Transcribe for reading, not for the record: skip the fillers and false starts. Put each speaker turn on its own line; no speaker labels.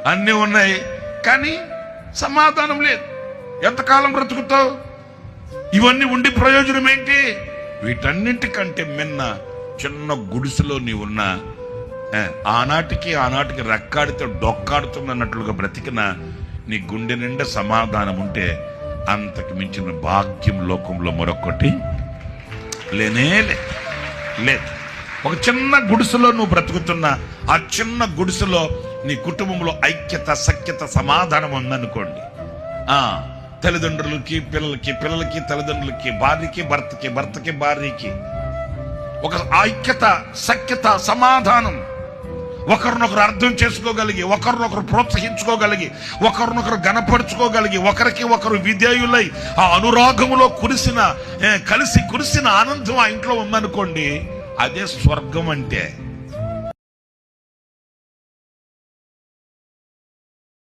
అన్నీ ఉన్నాయి, కానీ సమాధానం లేదు. ఎంతకాలం బ్రతుకుతావు? ఇవన్నీ ఉండి ప్రయోజనం ఏంటి? వీటన్నింటికంటే మిన్న చిన్న గుడిసెలో నీవున్నా ఆనాటికి రెక్కాడితే డొక్కాడుతున్నట్లుగా బ్రతికిన నీ గుండె నిండా సమాధానం ఉంటే అంతకు మించిన భాగ్యం లోకంలో మరొకటి లేనే లేదు. ఒక చిన్న గుడిసెలో నువ్వు బ్రతుకుతున్నా ఆ చిన్న గుడిసెలో నీ కుటుంబంలో ఐక్యత, సఖ్యత, సమాధానం ఉందనుకోండి, తల్లిదండ్రులకి పిల్లలకి, పిల్లలకి తల్లిదండ్రులకి, భార్యకి భర్తకి, భర్తకి భార్యకి ఒక ఐక్యత, సఖ్యత, సమాధానం, ఒకరినొకరు అర్థం చేసుకోగలిగి, ఒకరినొకరు ప్రోత్సహించుకోగలిగి, ఒకరినొకరు గణపరుచుకోగలిగి, ఒకరికి ఒకరు విధేయులై ఆ అనురాగములో కలిసి కురిసిన ఆనందం ఆ ఇంట్లో ఉందనుకోండి, అదే స్వర్గం అంటే.